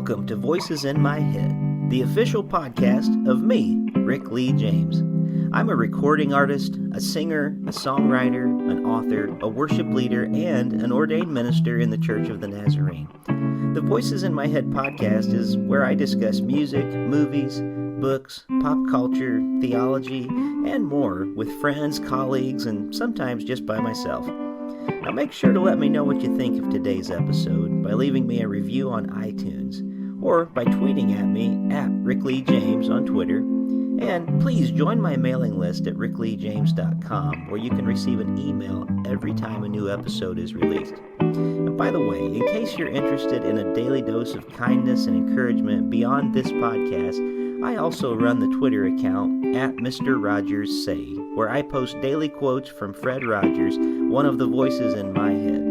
Welcome to Voices in My Head, the official podcast of me, Rick Lee James. I'm a recording artist, a singer, a songwriter, an author, a worship leader, and an ordained minister in the Church of the Nazarene. The Voices in My Head podcast is where I discuss music, movies, books, pop culture, theology, and more with friends, colleagues, and sometimes just by myself. Now make sure to let me know what you think of today's episode by leaving me a review on iTunes or by tweeting at me at Rick Lee James on Twitter. And please join my mailing list at rickleejames.com where you can receive an email every time a new episode is released. And by the way, in case you're interested in a daily dose of kindness and encouragement beyond this podcast, I also run the Twitter account at Mr. Rogers Say, where I post daily quotes from Fred Rogers, one of the voices in my head.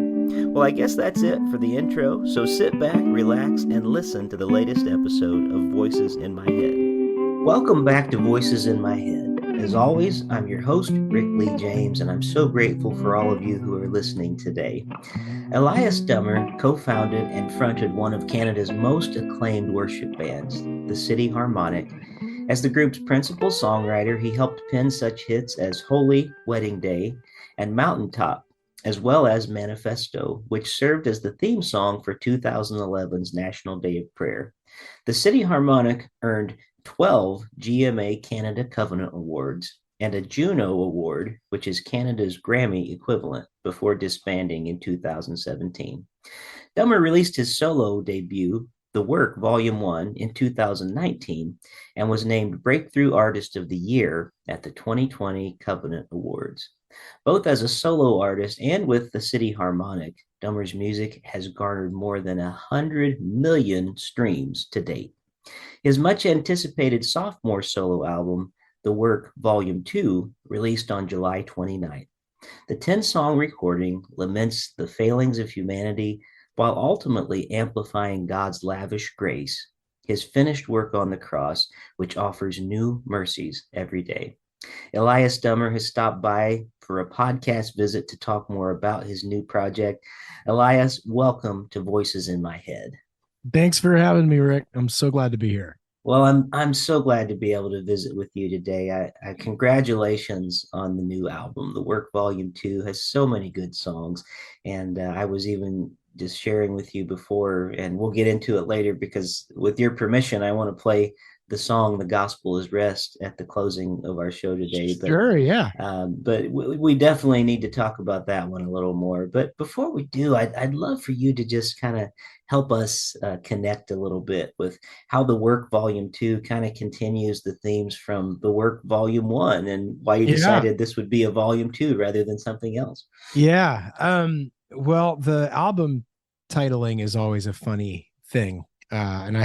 Well, I guess that's it for the intro, so sit back, relax, and listen to the latest episode of Voices in My Head. Welcome back to Voices in My Head. As always, I'm your host, Rick Lee James, and I'm so grateful for all of you who are listening today. Elias Dummer co-founded and fronted one of Canada's most acclaimed worship bands, the City Harmonic. As the group's principal songwriter, he helped pen such hits as Holy, Wedding Day, and Mountaintop, as well as Manifesto, which served as the theme song for 2011's National Day of Prayer. The City Harmonic earned 12 GMA Canada Covenant Awards and a Juno Award, which is Canada's GRAMMY equivalent, before disbanding in 2017. Dummer released his solo debut, The Work Volume 1, in 2019 and was named Breakthrough Artist of the Year at the 2020 Covenant Awards. Both as a solo artist and with the City Harmonic, Dummer's music has garnered more than 100 million streams to date. His much-anticipated sophomore solo album, The Work Volume 2, released on July 29th. The 10-song recording laments the failings of humanity while ultimately amplifying God's lavish grace, his finished work on the cross, which offers new mercies every day. Elias Dummer has stopped by for a podcast visit to talk more about his new project. Elias, welcome to Voices in My Head. Thanks for having me, Rick. I'm so glad to be here. Well, I'm so glad to be able to visit with you today. I congratulations on the new album. The Work Volume 2 has so many good songs, and I was even just sharing with you before, and we'll get into it later because with your permission, I want to play the song "The Gospel is Rest" at the closing of our show today. Sure, yeah. But we definitely need to talk about that one a little more. But before we do, I'd love for you to just kind of help us connect a little bit with how The Work Volume 2 kind of continues the themes from The Work Volume 1 and why you decided this would be a Volume 2 rather than something else. Yeah. Well, the album titling is always a funny thing. And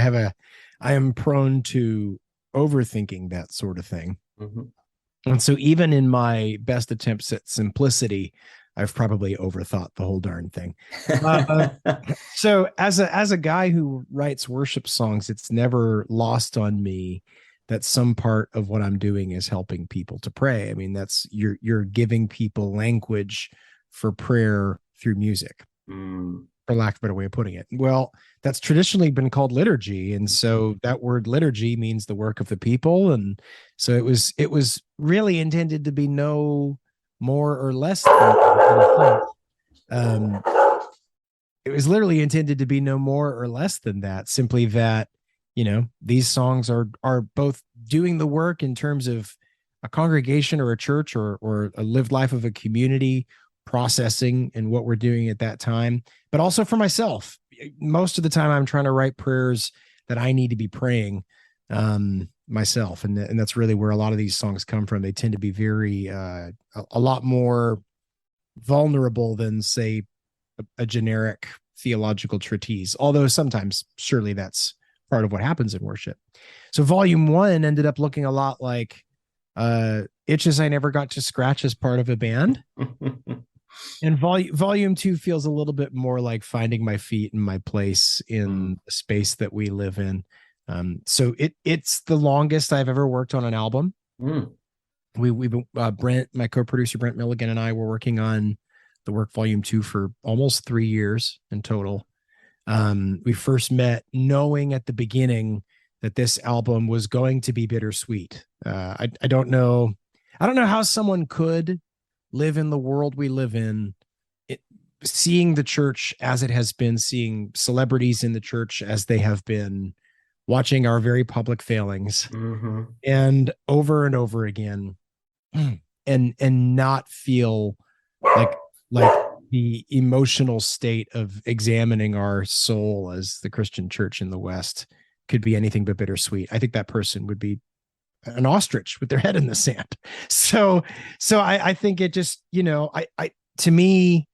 I am prone to overthinking that sort of thing. Mm-hmm. And so even in my best attempts at simplicity, I've probably overthought the whole darn thing. So as a guy who writes worship songs, it's never lost on me that some part of what I'm doing is helping people to pray. I mean, that's you're giving people language for prayer through music, for lack of a better way of putting it. Well, that's traditionally been called liturgy. And so that word liturgy means the work of the people. And so it was really intended to be no more or less than it was literally intended to be no more or less than that, simply that, you know, these songs are both doing the work in terms of a congregation or a church or a lived life of a community, processing and what we're doing at that time, but also for myself. Most of the time I'm trying to write prayers that I need to be praying myself. And that's really where a lot of these songs come from. They tend to be very, a lot more vulnerable than, say, a generic theological treatise, although sometimes surely that's part of what happens in worship. So Volume 1 ended up looking a lot like Itches I Never Got to Scratch as part of a band. And volume 2 feels a little bit more like finding my feet and my place in the space that we live in. So it's the longest I've ever worked on an album. Brent, my co-producer Brent Milligan, and I were working on The Work Volume 2 for almost 3 years in total. We first met knowing at the beginning that this album was going to be bittersweet. I don't know. I don't know how someone could live in the world we live in, it, seeing the church as it has been, seeing celebrities in the church as they have been, watching our very public failings, Mm-hmm. and over again, and not feel like like the emotional state of examining our soul as the Christian church in the West could be anything but bittersweet. I think that person would be an ostrich with their head in the sand. So I think it just, to me,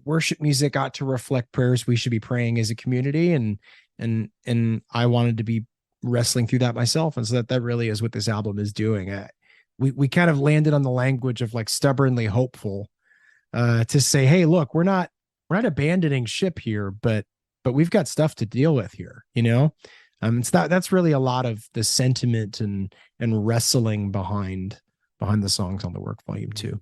worship music ought to reflect prayers we should be praying as a community. And I wanted to be wrestling through that myself. And so that really is what this album is doing. We kind of landed on the language of like stubbornly hopeful, to say, hey, look, we're not abandoning ship here, but we've got stuff to deal with here, it's that's really a lot of the sentiment and wrestling behind the songs on the work volume 2.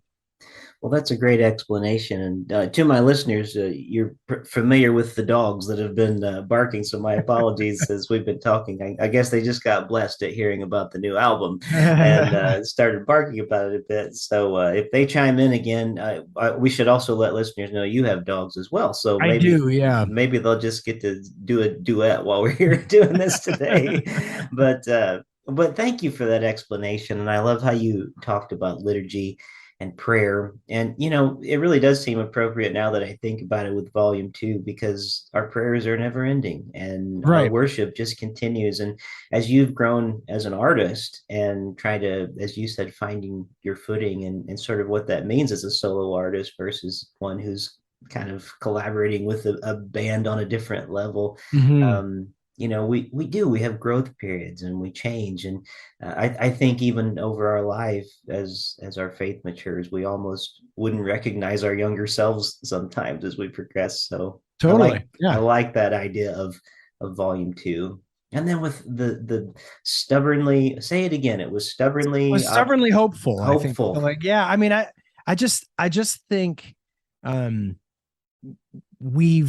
Well, that's a great explanation. And to my listeners, you're familiar with the dogs that have been barking. So my apologies as we've been talking. I guess they just got blessed at hearing about the new album and started barking about it a bit. So if they chime in again, we should also let listeners know you have dogs as well. So I do, yeah. maybe they'll just get to do a duet while we're here doing this today. But thank you for that explanation. And I love how you talked about liturgy and prayer. And, it really does seem appropriate now that I think about it with volume 2, because our prayers are never ending and our Right. worship just continues. And as you've grown as an artist and try to, as you said, finding your footing and sort of what that means as a solo artist versus one who's kind of collaborating with a band on a different level. Mm-hmm. We have growth periods and we change. And I think even over our life, as our faith matures, we almost wouldn't recognize our younger selves sometimes as we progress. So Totally. I Yeah. like that idea of volume 2. And then with the stubbornly, say it again, it was stubbornly Was stubbornly hopeful, I think. hopeful. Like, yeah, I mean, I just think um we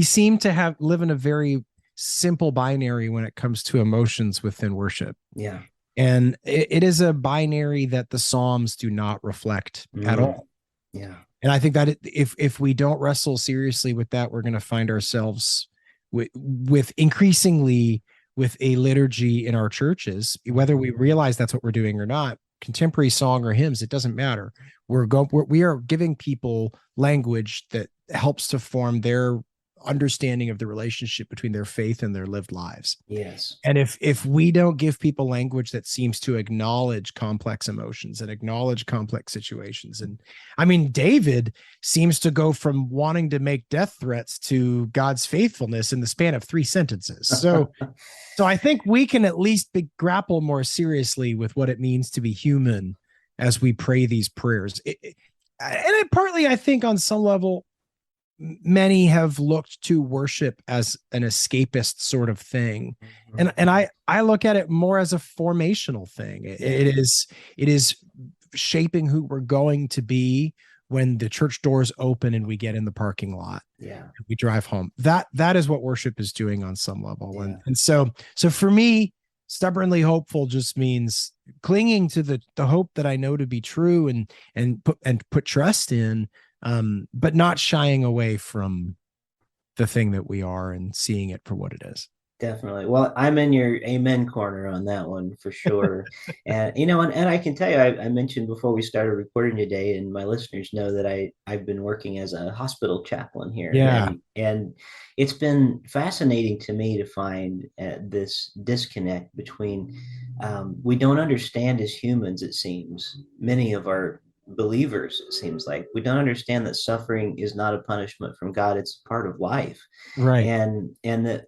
seem to have live in a very simple binary when it comes to emotions within worship. Yeah. And it is a binary that the Psalms do not reflect at Mm, all. yeah. And I think that if we don't wrestle seriously with that, we're going to find ourselves with increasingly with a liturgy in our churches, whether we realize that's what we're doing or not, contemporary song or hymns, it doesn't matter. We are giving people language that helps to form their understanding of the relationship between their faith and their lived lives. Yes. And if we don't give people language that seems to acknowledge complex emotions and acknowledge complex situations, and I mean, David seems to go from wanting to make death threats to God's faithfulness in the span of 3 sentences. So I think we can at least grapple more seriously with what it means to be human as we pray these prayers. Partly, I think, on some level, many have looked to worship as an escapist sort of thing, and I look at it more as a formational thing. It is shaping who we're going to be when the church doors open and we get in the parking lot. Yeah. We drive home. That is what worship is doing on some level. Yeah. And so for me, stubbornly hopeful just means clinging to the hope that I know to be true and put trust in, but not shying away from the thing that we are and seeing it for what it is. Definitely. Well, I'm in your amen corner on that one for sure. And and I can tell you, I mentioned before we started recording today, and my listeners know that I've been working as a hospital chaplain here, Yeah. and it's been fascinating to me to find this disconnect between we don't understand as humans. It seems many of our believers, it seems like we don't understand that suffering is not a punishment from God; it's part of life. Right. And that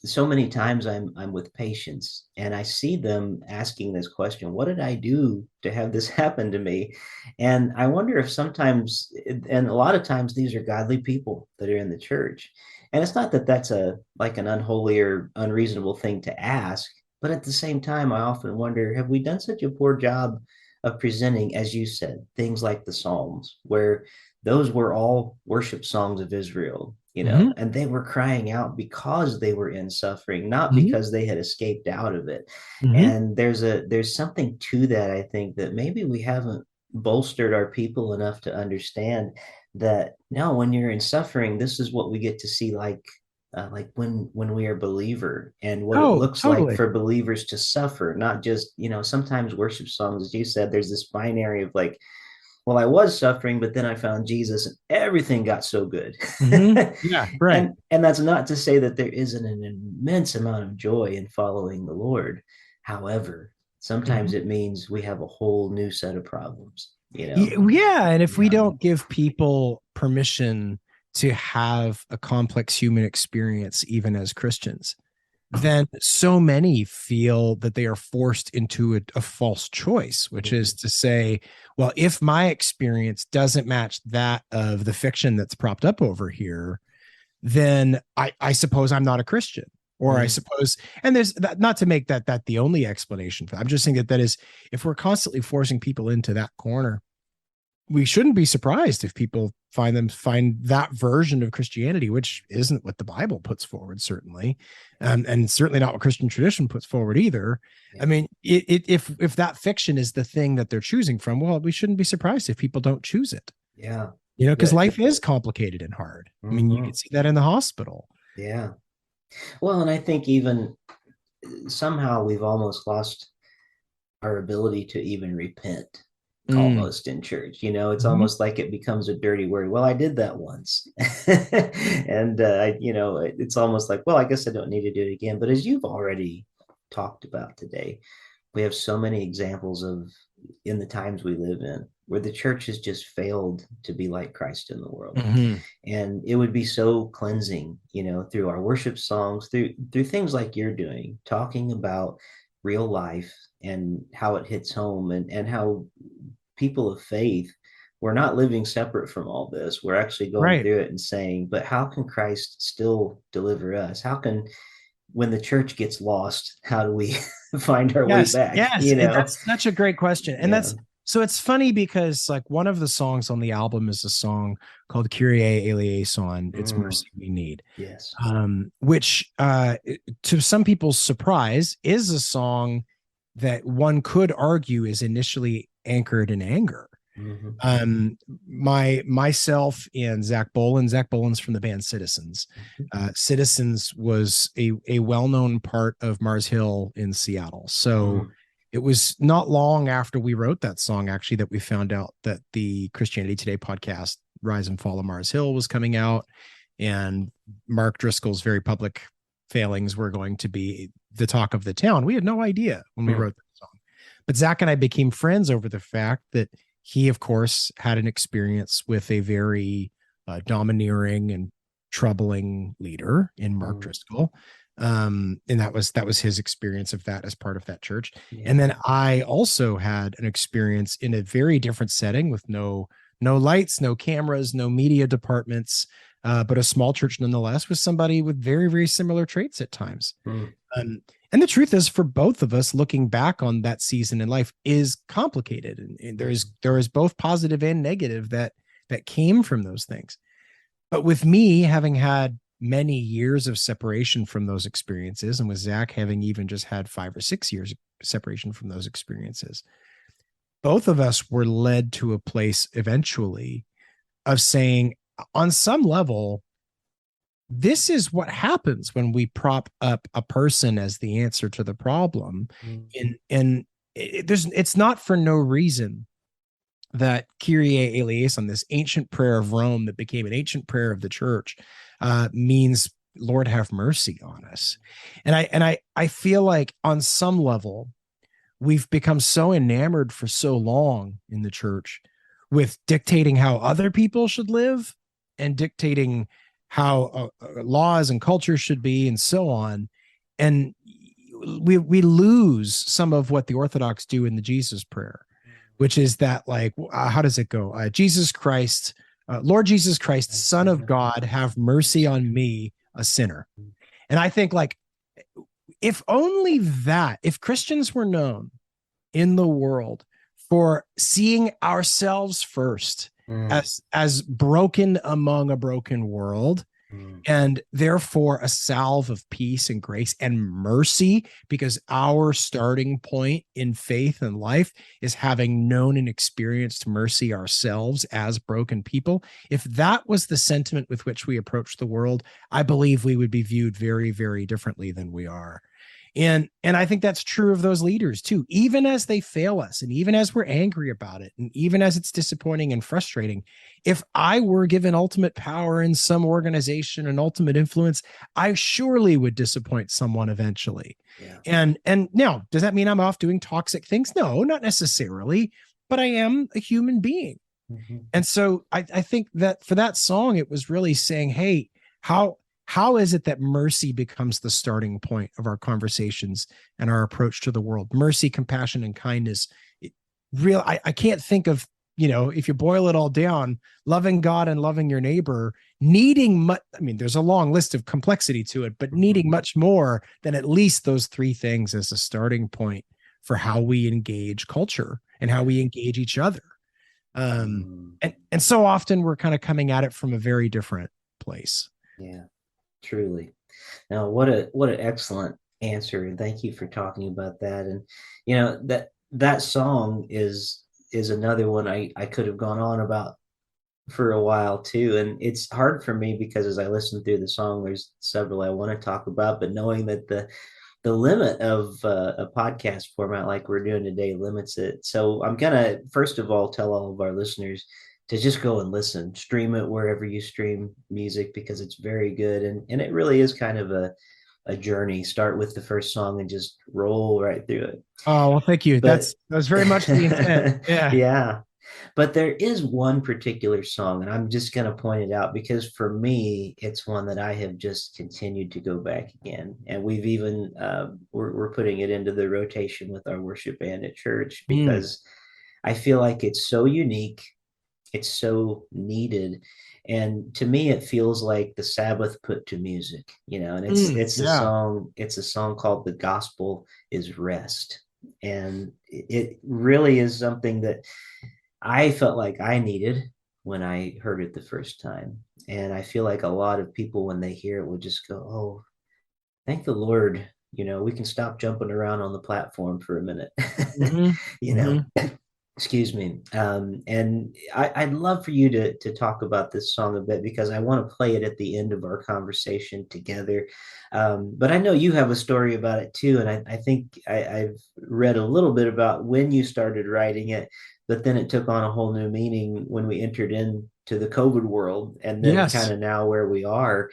so many times I'm with patients and I see them asking this question, what did I do to have this happen to me? And I wonder if sometimes, and a lot of times, these are godly people that are in the church. And it's not that that's like an unholy or unreasonable thing to ask, but at the same time, I often wonder, have we done such a poor job of presenting, as you said, things like the Psalms, where those were all worship songs of Israel, you know, and they were crying out because they were in suffering, not Mhm. because they had escaped out of it. Mhm. And there's something to that, I think, that maybe we haven't bolstered our people enough to understand that no, when you're in suffering, this is what we get to see, like when we are believer, and what it Oh, looks like totally. for believers to suffer, not just, sometimes worship songs, as you said, there's this binary of like, well, I was suffering, but then I found Jesus and everything got so good. Yeah, right. And that's not to say that there isn't an immense amount of joy in following the Lord. However, sometimes Mhm. it means we have a whole new set of problems, Yeah, and if we Yeah. don't give people permission to have a complex human experience, even as Christians, then so many feel that they are forced into a false choice, which is to say, well, if my experience doesn't match that of the fiction that's propped up over here, then I suppose I'm not a Christian. Or I Mm. suppose, and there's that, not to make that the only explanation for that. I'm just saying that is, if we're constantly forcing people into that corner, we shouldn't be surprised if people find that version of Christianity, which isn't what the Bible puts forward, certainly, and certainly not what Christian tradition puts forward either. Yeah. I mean, if that fiction is the thing that they're choosing from, well, we shouldn't be surprised if people don't choose it. Yeah. Because Yeah. life is complicated and hard. I mean, you Mhm. can see that in the hospital. Yeah. Well, and I think even somehow we've almost lost our ability to even repent, Mm. almost, in church. It's Mhm. almost like it becomes a dirty word. Well, I did that once. And it's almost like, well, I guess I don't need to do it again. But as you've already talked about today, we have so many examples of, in the times we live in, where the church has just failed to be like Christ in the world. Mhm. And it would be so cleansing, through our worship songs, through things like you're doing, talking about real life and how it hits home, and how people of faith, we're not living separate from all this. We're actually going Right. through it and saying, but how can Christ still deliver us? How can, when the church gets lost, how do we find our way Yes, back? yes, that's such a great question, and Yeah. that's so it's funny because like one of the songs on the album is a song called "Kyrie Eleison." It's Mm, "Mercy We Need," yes. which to some people's surprise is a song that one could argue is initially anchored in anger. Mhm. Myself and Zach Boland's from the band Citizens. Citizens was a well-known part of Mars Hill in Seattle. So Mm, it was not long after we wrote that song, actually, that we found out that the Christianity Today podcast, Rise and Fall of Mars Hill, was coming out. And Mark Driscoll's very public failings were going to be the talk of the town. We had no idea when we mm, wrote the song. But Zach and I became friends over the fact that he, of course, had an experience with a very domineering and troubling leader in Mark mm. Driscoll. And that was his experience of that as part of that church. And Yeah. then I also had an experience in a very different setting with no lights, no cameras, no media departments, but a small church nonetheless, with somebody with very, very similar traits at times. Mm, Um, and the truth is, for both of us, looking back on that season in life is complicated, and there is both positive and negative that came from those things. But with me having had many years of separation from those experiences, and with Zach having even just had 5 or 6 years of separation from those experiences, both of us were led to a place eventually of saying, on some level, this is what happens when we prop up a person as the answer to the problem. mm, And it's not for no reason that Kyrie eleison, this ancient prayer of Rome that became an ancient prayer of the church, means Lord have mercy on us. And I feel like on some level we've become so enamored for so long in the church with dictating how other people should live and dictating how laws and culture should be and so on, and we lose some of what the Orthodox do in the Jesus prayer, which is that, like, how does it go? Jesus Christ, Lord Jesus Christ, Son of God, have mercy on me, a sinner. And I think, like, if Christians were known in the world for seeing ourselves first mm, as broken among a broken world, Mm. And therefore a salve of peace and grace and mercy, because our starting point in faith and life is having known and experienced mercy ourselves as broken people. If that was the sentiment with which we approach the world, I believe we would be viewed very, very differently than we are. And I think that's true of those leaders too, even as they fail us and even as we're angry about it and even as it's disappointing and frustrating. If I were given ultimate power in some organization and ultimate influence, I surely would disappoint someone eventually. Yeah. And now, does that mean I'm off doing toxic things? No, not necessarily, but I am a human being. Mm-hmm. And so I think that for that song, it was really saying, hey, how is it that mercy becomes the starting point of our conversations and our approach to the world? Mercy, compassion, and kindness. I can't think of, if you boil it all down, loving God and loving your neighbor, needing much. I mean, there's a long list of complexity to it, but needing much more than at least those three things as a starting point for how we engage culture and how we engage each other. And so often we're kind of coming at it from a very different place. Yeah, truly. Now, what an excellent answer, and thank you for talking about that. And that song is another one I could have gone on about for a while too. And it's hard for me because as I listen through the song, there's several I want to talk about, but knowing that the limit of a podcast format like we're doing today limits it. So I'm gonna first of all tell all of our listeners to just go and listen, stream it wherever you stream music, because it's very good. And it really is kind of a journey. Start with the first song and just roll right through it. Oh, well, thank you. But That was very much the intent. Yeah. Yeah. But there is one particular song, and I'm just going to point it out because for me, it's one that I have just continued to go back again. And we've even, we're putting it into the rotation with our worship band at church because I feel like it's so unique. It's so needed. And to me, it feels like the Sabbath put to music, and it's a song called The Gospel is Rest. And it really is something that I felt like I needed when I heard it the first time. And I feel like a lot of people, when they hear it, would just go, oh, thank the Lord. We can stop jumping around on the platform for a minute. Excuse me. And I'd love for you to talk about this song a bit because I want to play it at the end of our conversation together. But I know you have a story about it too. And I think I've read a little bit about when you started writing it, but then it took on a whole new meaning when we entered into the COVID world and then kind of now where we are.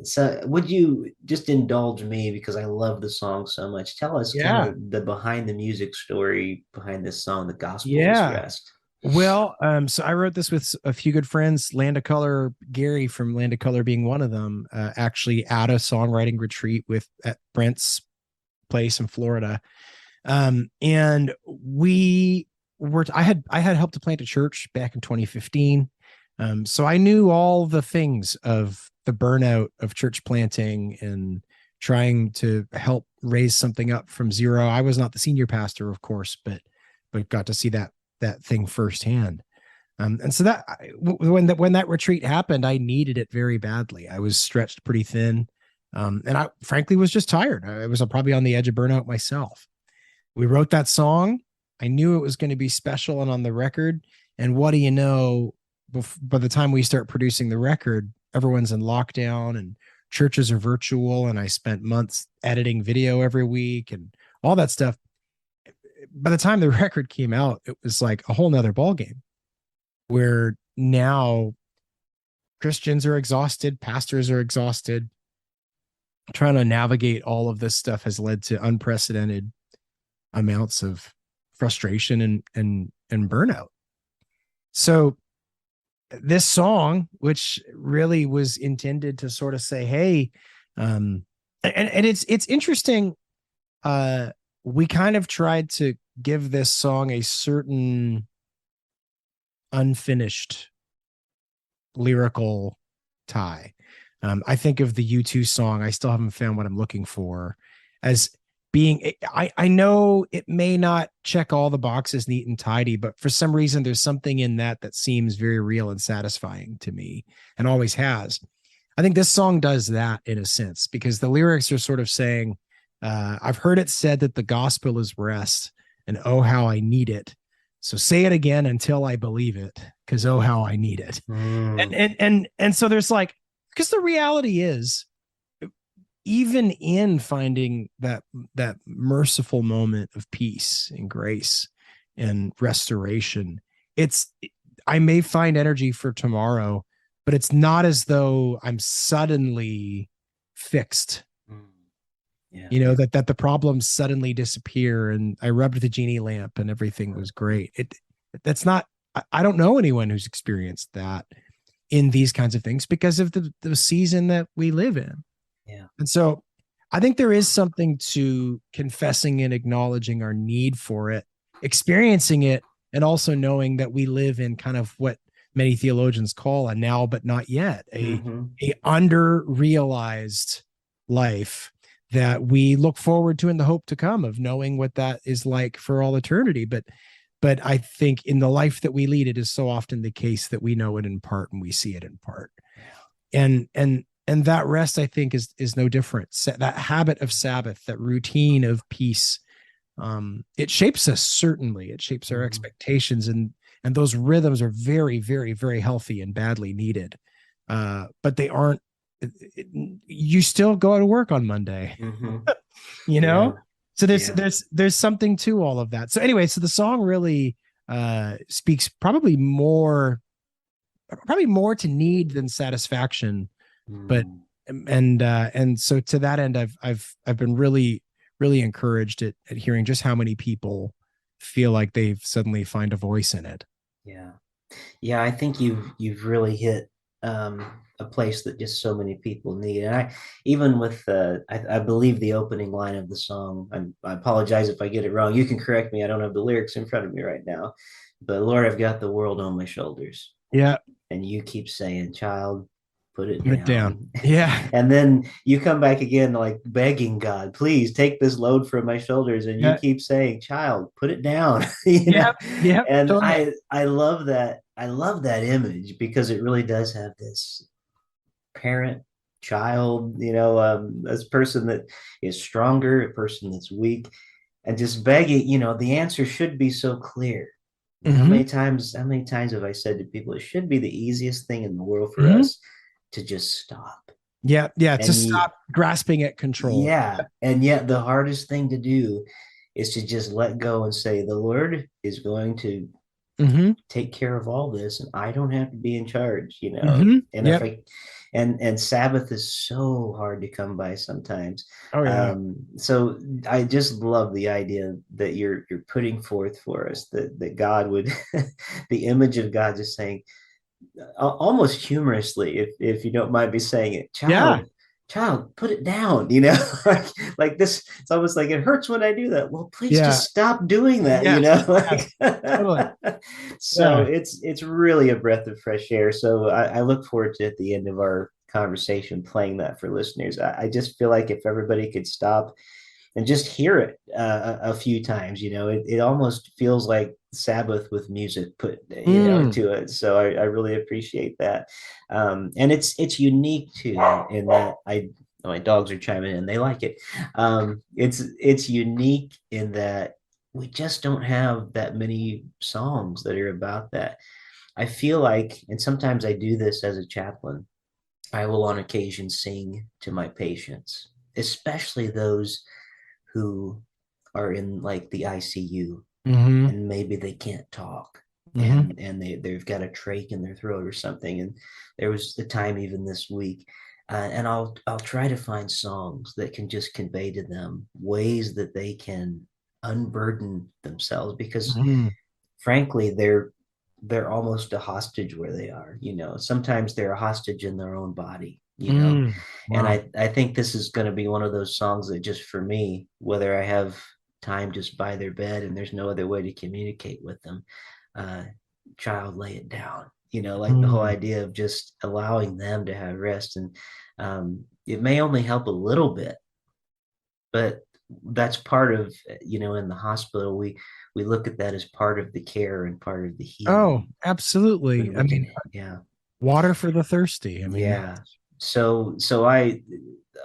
So would you just indulge me because I love the song so much? Tell us kind of the behind the music story behind this song, The Gospel is Rest. Well, so I wrote this with a few good friends, Land of Color, Gary from Land of Color being one of them, actually at a songwriting retreat at Brent's place in Florida. And I had helped to plant a church back in 2015. So I knew all the things of the burnout of church planting and trying to help raise something up from zero. I was not the senior pastor, of course, but got to see that thing firsthand. And so when that retreat happened, I needed it very badly. I was stretched pretty thin. And I frankly was just tired. I was probably on the edge of burnout myself. We wrote that song. I knew it was going to be special and on the record. And what do you know, by the time we start producing the record, everyone's in lockdown and churches are virtual. And I spent months editing video every week and all that stuff. By the time the record came out, it was like a whole nother ballgame where now Christians are exhausted, pastors are exhausted. Trying to navigate all of this stuff has led to unprecedented amounts of frustration and burnout. So this song, which really was intended to sort of say, hey, and it's interesting. We kind of tried to give this song a certain unfinished lyrical tie. I think of the U2 song, I Still Haven't Found What I'm Looking For, as being, I know it may not check all the boxes neat and tidy, but for some reason, there's something in that seems very real and satisfying to me and always has. I think this song does that in a sense, because the lyrics are sort of saying, I've heard it said that the gospel is rest, and oh, how I need it. So say it again until I believe it, because oh, how I need it. And so there's like, because the reality is, even in finding that merciful moment of peace and grace and restoration, I may find energy for tomorrow, but it's not as though I'm suddenly fixed. Yeah. You know, that the problems suddenly disappear and I rubbed the genie lamp and everything was great. That's not, I don't know anyone who's experienced that in these kinds of things because of the season that we live in. Yeah. And so I think there is something to confessing and acknowledging our need for it, experiencing it, and also knowing that we live in kind of what many theologians call a now but not yet, a under realized life that we look forward to in the hope to come of knowing what that is like for all eternity. But I think in the life that we lead, it is so often the case that we know it in part and we see it in part. And that rest, I think, is no different. That habit of Sabbath, that routine of peace, it shapes us. Certainly, it shapes our expectations, and those rhythms are very, very, very healthy and badly needed. But they aren't. You still go to work on Monday, you know. So there's something to all of that. So anyway, so the song really speaks probably more to need than satisfaction. But and so to that end, I've been really encouraged at hearing just how many people feel like they've suddenly find a voice in it. Yeah, I think you've really hit a place that just so many people need. And I, even with I believe the opening line of the song, I apologize if I get it wrong. You can correct me. I don't have the lyrics in front of me right now. But Lord, I've got the world on my shoulders. Yeah. And you keep saying, child, put it Put it down. Yeah. And then you come back again, like begging God, please take this load from my shoulders. And you keep saying, child, put it down. You know? And totally. I love that. I love that image because it really does have this parent, child, you know, this person that is stronger, a person that's weak, and just begging, you know, the answer should be so clear. How many times have I said to people, it should be the easiest thing in the world for us to just stop. Yeah. To stop grasping at control. Yeah. And yet the hardest thing to do is to just let go and say, the Lord is going to take care of all this, and I don't have to be in charge, you know. And if I and Sabbath is so hard to come by sometimes. So I just love the idea that you're putting forth for us, that God would the image of God just saying, almost humorously, if you don't mind me saying it, child, put it down, you know. like this, it's almost like it hurts when I do that. Well, please just stop doing that, you know. So it's really a breath of fresh air. So I look forward to, at the end of our conversation, playing that for listeners. I just feel like if everybody could stop and just hear it a few times, you know, it almost feels like Sabbath with music put, you know, to it. So I really appreciate that. And it's unique too, in that my dogs are chiming in, they like it. It's unique in that we just don't have that many songs that are about that. I feel like, and sometimes I do this as a chaplain, I will on occasion sing to my patients, especially those who are in like the ICU, and maybe they can't talk, and they've got a trach in their throat or something. And there was the time even this week, and I'll try to find songs that can just convey to them ways that they can unburden themselves, because frankly they're almost a hostage where they are, you know. Sometimes they're a hostage in their own body, you know. And I think this is going to be one of those songs that, just for me, whether I have time just by their bed and there's no other way to communicate with them, child, lay it down, you know, like the whole idea of just allowing them to have rest. And it may only help a little bit, but that's part of, you know, in the hospital, we look at that as part of the care and part of the healing. Oh, absolutely. I mean, water for the thirsty. I mean, So I,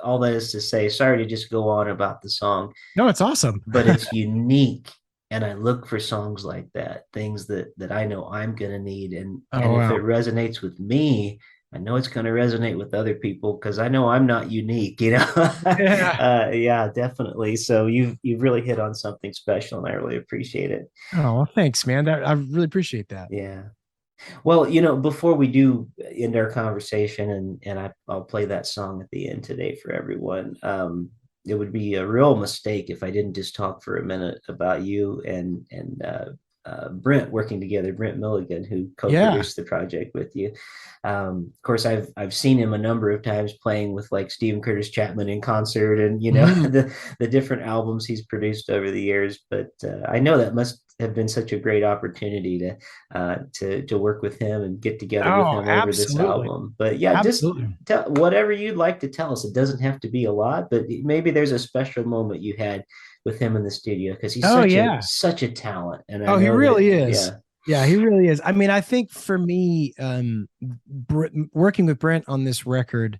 all that is to say, sorry to just go on about the song, No, it's awesome. but it's unique. And I look for songs like that, things that I know I'm gonna need. And Oh, if it wow. resonates with me, I know it's gonna resonate with other people because I know I'm not unique, you know. Yeah. Yeah, definitely. So you've really hit on something special, and I really appreciate it. Oh, well, thanks, man. I really appreciate that. Yeah. Well, before we do end our conversation, I'll play that song at the end today for everyone. It would be a real mistake if I didn't just talk for a minute about you and Brent working together, Brent Milligan, who Yeah. co-produced the project with you. Of course, I've seen him a number of times playing with like Stephen Curtis Chapman in concert, and Mhm. the different albums he's produced over the years. But I know that must have been such a great opportunity to work with him and get together with Oh, him over this absolutely. album. But yeah, just Absolutely. tell whatever you'd like to tell us. It doesn't have to be a lot, but maybe there's a special moment you had with him in the studio because he's Oh, such a yeah. such a talent, and I Oh, he know that. really is. Yeah. Yeah, he really is. I mean, I think for me, working with Brent on this record,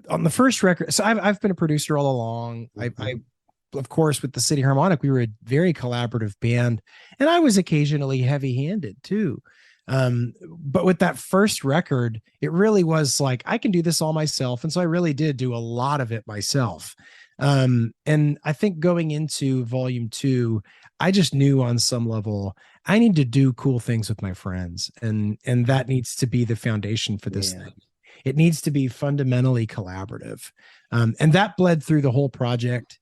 on the first record, so I've been a producer all along. I Mhm. of course, with the City Harmonic, we were a very collaborative band, and I was occasionally heavy-handed too. But with that first record, it really was like I can do this all myself, and so I really did do a lot of it myself. And I think going into Volume 2, I just knew on some level I need to do cool things with my friends, and that needs to be the foundation for this Yeah. thing. It needs to be fundamentally collaborative, and that bled through the whole project.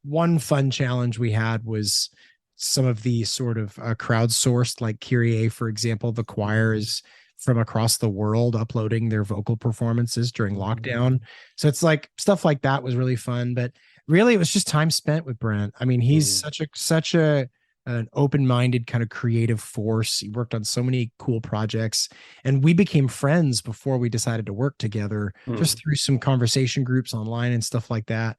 One fun challenge we had was some of the sort of crowdsourced, like Kyrie, for example, the choirs from across the world uploading their vocal performances during Mhm. lockdown. So it's like stuff like that was really fun, but really it was just time spent with Brent. I mean, he's Mhm. such a an open-minded kind of creative force. He worked on so many cool projects, and we became friends before we decided to work together, just Mhm. through some conversation groups online and stuff like that.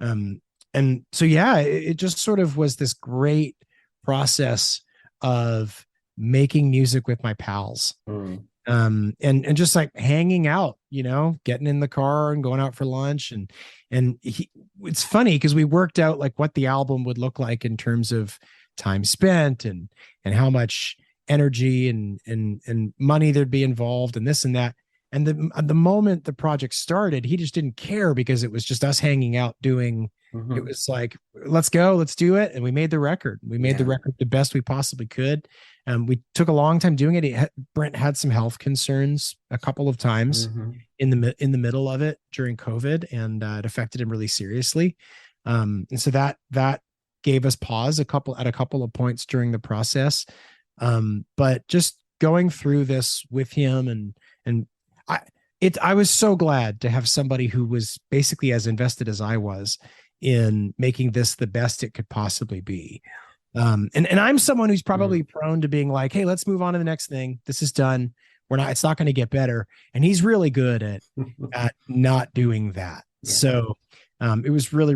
um and so yeah, it just sort of was this great process of making music with my pals, Mhm. and just like hanging out, getting in the car and going out for lunch. It's funny because we worked out like what the album would look like in terms of time spent and how much energy and money there'd be involved and this and that. And the moment the project started, he just didn't care because it was just us hanging out doing. It Mhm. was like, let's go, let's do it. And we made the record. We made the Yeah. record the best we possibly could. We took a long time doing it. Brent had some health concerns a couple of times Mhm. in the middle of it during COVID, and it affected him really seriously. And so that gave us pause at a couple of points during the process. But just going through this with him, and I I was so glad to have somebody who was basically as invested as I was in making this the best it could possibly be. And I'm someone who's probably Mhm. prone to being like, hey, let's move on to the next thing. This is done. It's not going to get better. And he's really good at not doing that. Yeah. So it was I'm really,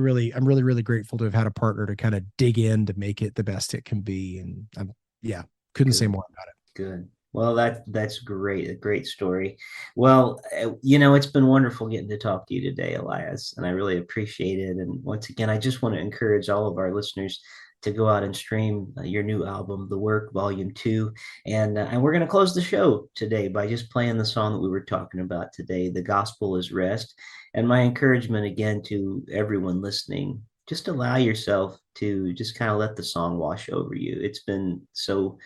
really grateful to have had a partner to kind of dig in to make it the best it can be. And yeah, couldn't say Good. more about it. Good. Well, that's great. A great story. Well, it's been wonderful getting to talk to you today, Elias, and I really appreciate it. And once again, I just want to encourage all of our listeners to go out and stream your new album, The Work, Volume 2. And we're going to close the show today by just playing the song that we were talking about today, The Gospel is Rest. And my encouragement again to everyone listening, just allow yourself to just kind of let the song wash over you. It's been so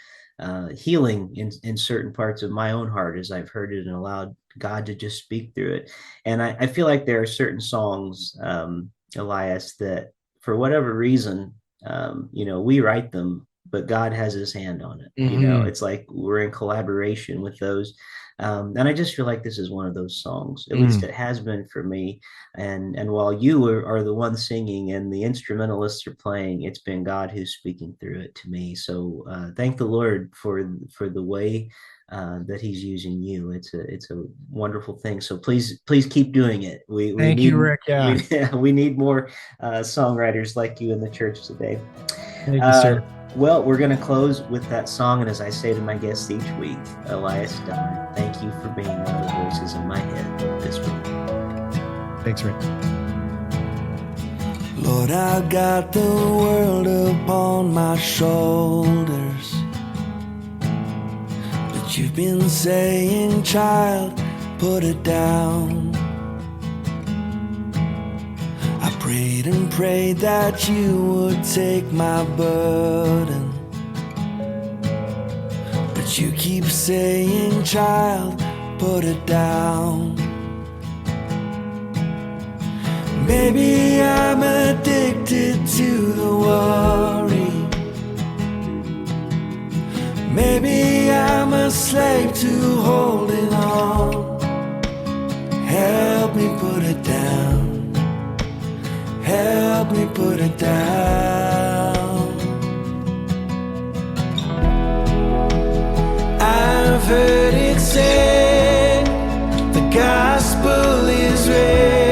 healing in certain parts of my own heart as I've heard it and allowed God to just speak through it. And I feel like there are certain songs, Elias, that for whatever reason, we write them, but God has his hand on it. Mm-hmm. It's like we're in collaboration with those. And I just feel like this is one of those songs, at least Mm. it has been for me. And while you are the one singing and the instrumentalists are playing, it's been God who's speaking through it to me. So thank the Lord for the way that He's using you. It's a wonderful thing. So please keep doing it. We Thank you, need Rick. Yeah. we we need more songwriters like you in the church today. Thank you, Uh, sir. Well, we're going to close with that song, and as I say to my guests each week, Elias Dummer, thank you for being one of the voices in my head this week. Thanks, Rick. Lord, I got the world upon my shoulders, but you've been saying, child, put it down. I prayed and prayed that you would take my burden, but you keep saying, child, put it down. Maybe I'm addicted to the worry. Maybe I'm a slave to holding on. Help me put it down. Help me put it down. I've heard it said the gospel is read.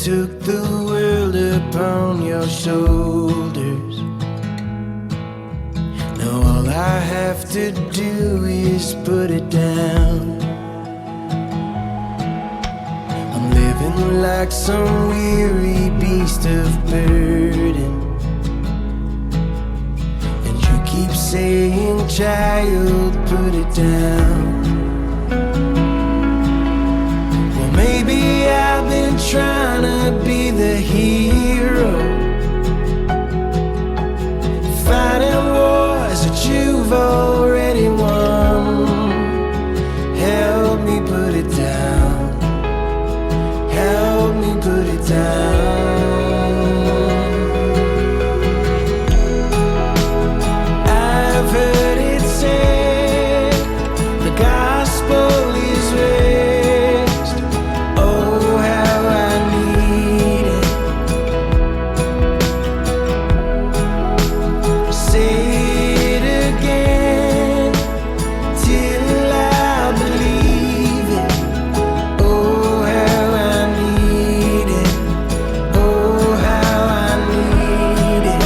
Took the world upon your shoulders. Now all I have to do is put it down. I'm living like some weary beast of burden, and you keep saying, child, put it down. Well, maybe I've been trying to be the hero, fighting wars that you've already won. Help me put it down. Help me put it down. I've heard it said the gospel is raised. Oh, how I need it. Say it again till I believe it. Oh, how I need it. Oh, how I need it.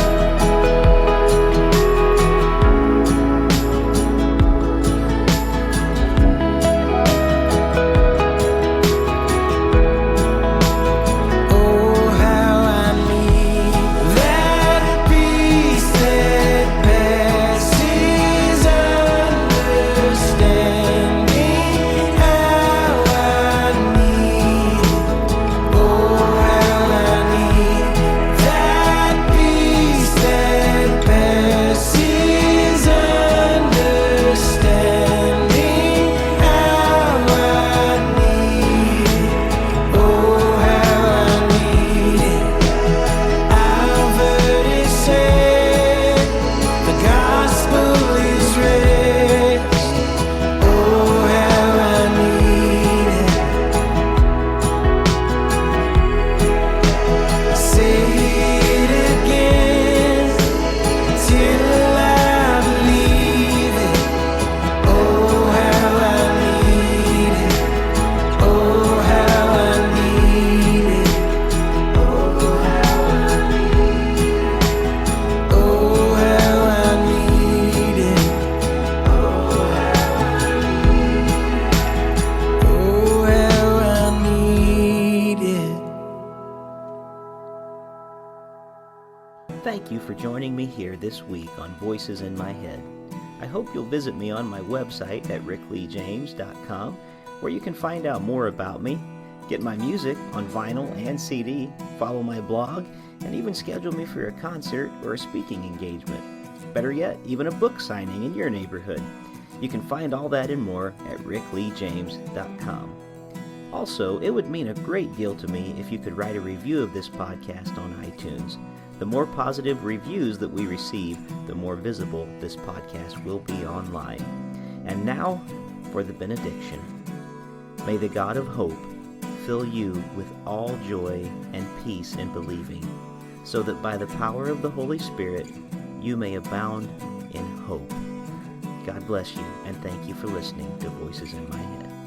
Oh, how I need that peace that passes understanding. How I need it. Oh, how I need that peace that passes understanding. How I need it. Oh, how I need it. I've heard it said the gospel is raised. Oh, how I need it. Say it again till I believe it. Oh, how I need it. Oh, how I need it. Oh, how I need it. Oh, how I need it. Oh, how I need it. Thank you for joining me here this week on Voices in My Head. I hope you'll visit me on my website at rickleejames.com, where you can find out more about me, get my music on vinyl and CD, follow my blog, and even schedule me for a concert or a speaking engagement. Better yet, even a book signing in your neighborhood. You can find all that and more at rickleejames.com. Also, it would mean a great deal to me if you could write a review of this podcast on iTunes. The more positive reviews that we receive, the more visible this podcast will be online. And now for the benediction. May the God of hope fill you with all joy and peace in believing, so that by the power of the Holy Spirit you may abound in hope. God bless you, and thank you for listening to Voices in My Head.